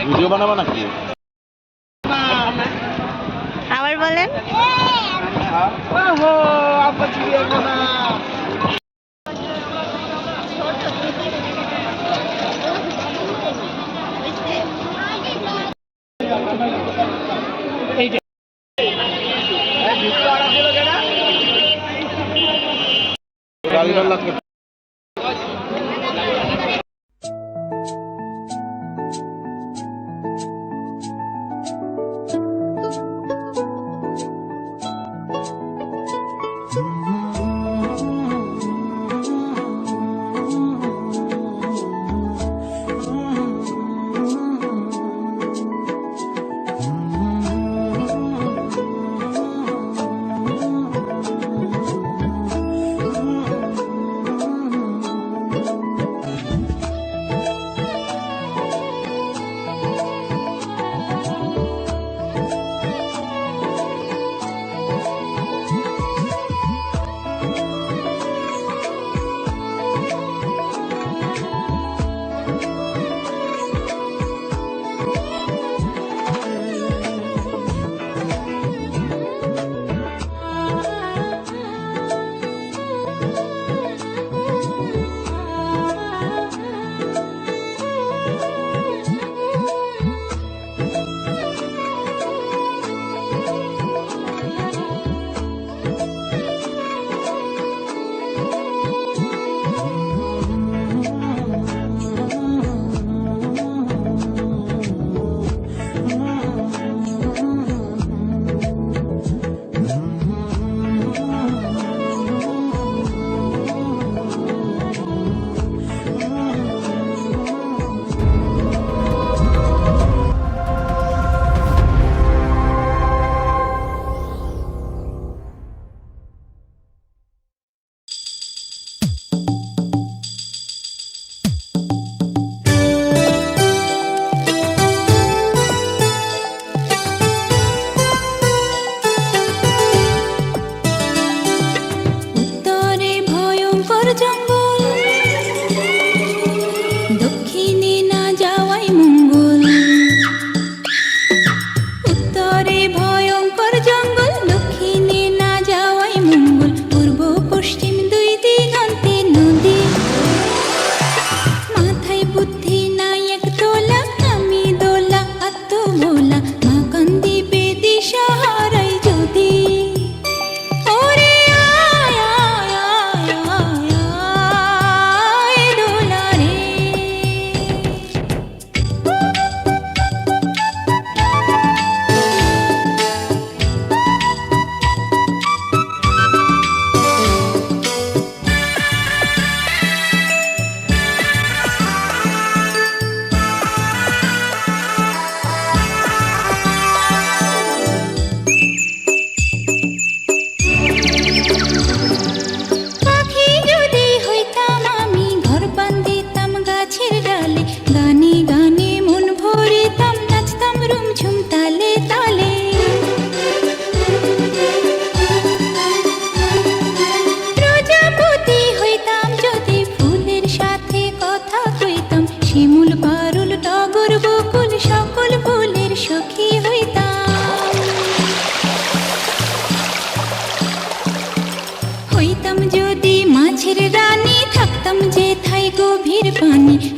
Video বানাবা নাকি? আবার বলেন। গাড়িটা লাগবে।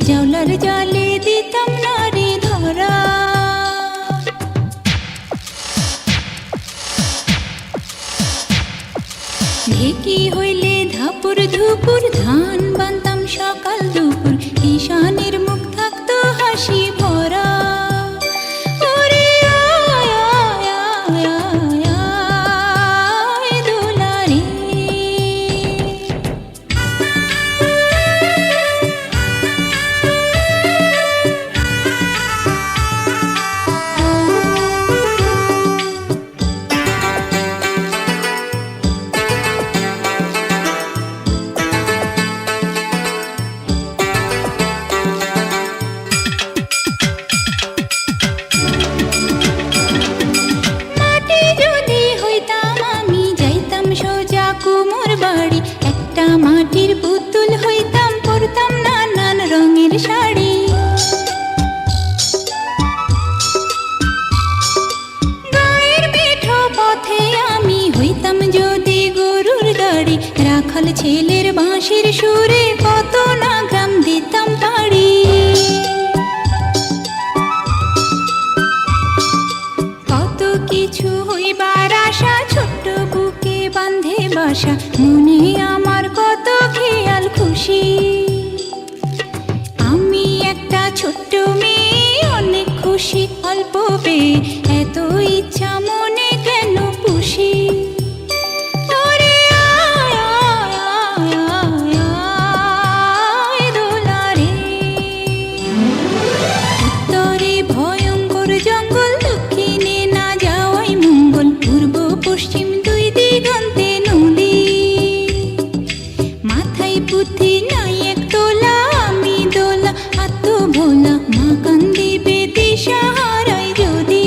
জাউলার জালে দিতাম নারী ধরা। ঢেকি হইলে ধাপুর ধুপুর ধান বানতাম সকাল দুপুর, কিষানের মুখ থাকতো হাসি ভরা। ছেলের বাঁশির সুরে কত না গ্রাম দিতাম পাড়ি। কত কিছু হইবার আশা, ছোট্ট বুকে বাঁধে বাসা, মনে আমার কত খেয়াল খুশি। আমি একটা ছোট্ট মেয়ে, অনেক খুশি অল্প পেয়ে, এত ইচ্ছা মনে কেন পুষি। ওরে আয় আয় আয় আয় আয় দোলারে। উত্তরে ভয়ঙ্কর জঙ্গল, দক্ষিণে না যাওয়াই মঙ্গল, পূর্ব পশ্চিম দুই দিগন্তে নদী। মাথায় বুদ্ধি নাই এক তোলা, আমি দোলা আত্মভোলা, মা কান্দিবে দিশা হারাই যদি।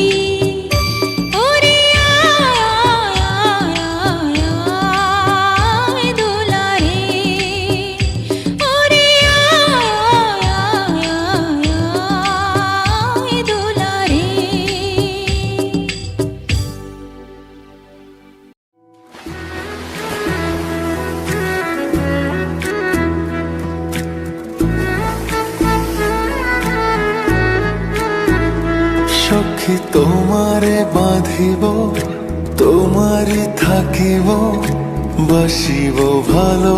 ওরে আয় আয় আয় আয় দোলারে। ওরে আয় আয় আয় আয় দোলারে। সখী তোমারে বাঁধিব, তোমারে থাকিব, বাসিব ভালো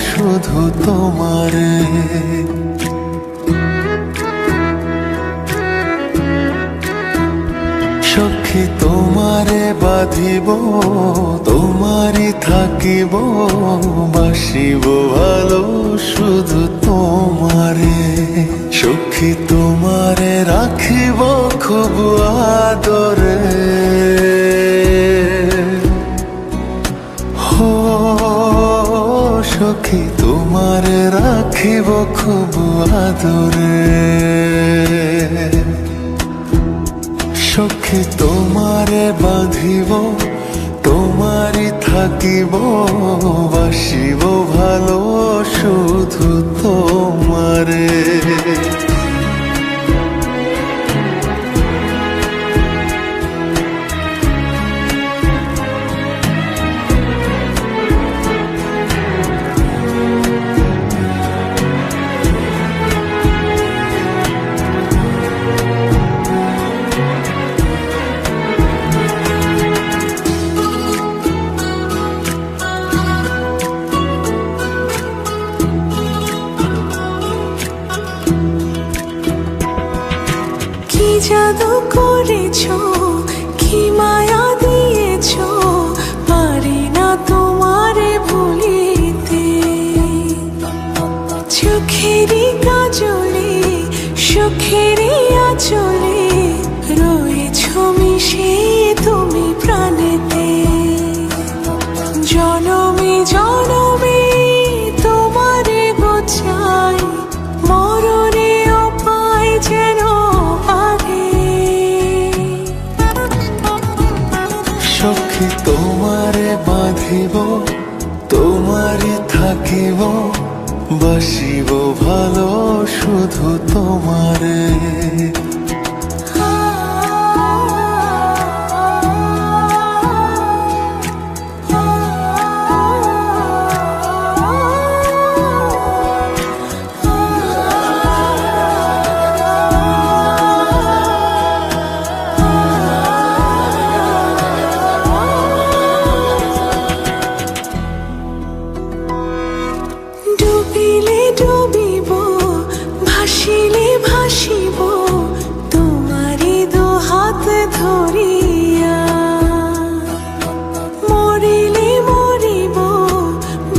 শুধু তোমারে। সখী তোমারে বাঁধিব, তোমারে থাকিব, বাসিব ভালো শুধু তোমারে। সখী তোমারে রাখিব খুব আদরে, হো সখী তোমারে রাখিব খুব আদরে। সখী তোমারে বাঁধিব, তোমারে থাকিব, বাসিব ভালো শুধু তোমারে। কি জাদু করেছো, কি মায়া দিয়েছো, পারি না তোমারে ভুলিতে। চোখেরই কাজলে, সুখেরই আঁচলে, রয়েছো মিশে তুমি প্রাণেতে। জনমে জনমে তোমারে গোছাই, মরণেও পাই যেন আগে। সখী তোমারে বাঁধিব, তোমারে থাকিব, বাসিব ভালো শুধু তোমারে। ডুবিলে ডুবিব, ভাসিলে ভাসিব, তোমারি দুহাত ধরিয়া। মরিলে মরিব,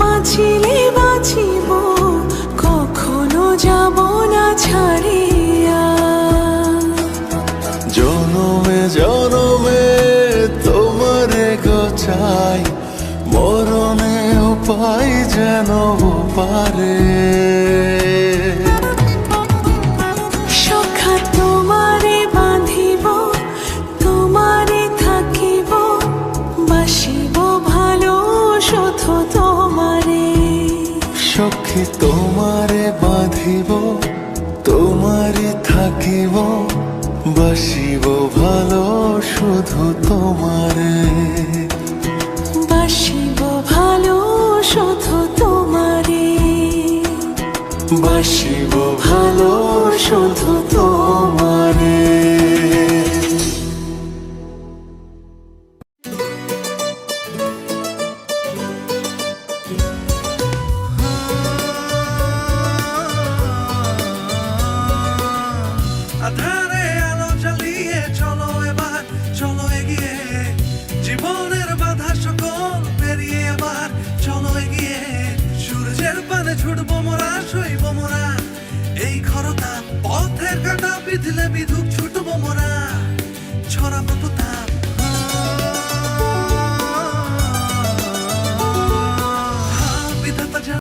বাঁচিলে বাঁচিব, কখনো যাব না ছাড়িয়া। জনমে জনমে তোমারে গোছাই, মরণেও পাই যেন পারে। সখা তোমারে বাঁধিব, তোমারে থাকিব, বাসিব ভালো শুধু তোমারে। সখী তোমারে বাঁধিব, তোমারে থাকিব, বাসিব ভালো শুধু তোমারে। বাসিব ভালো শুধু তোমারে। শুধু তোমারে। আধারে আলো জ্বালিয়ে চলো এবার, চলো এগিয়ে, জীবনের বাধা সকল পেরিয়ে এবার চলো এগিয়ে। সূর্যের পানে ছুটবো মোরা, সইব মোরা এই খরতা, পথের কাটা বিঁধলে বিধুক ছুটবো মোরা, ছড়াবো তাপ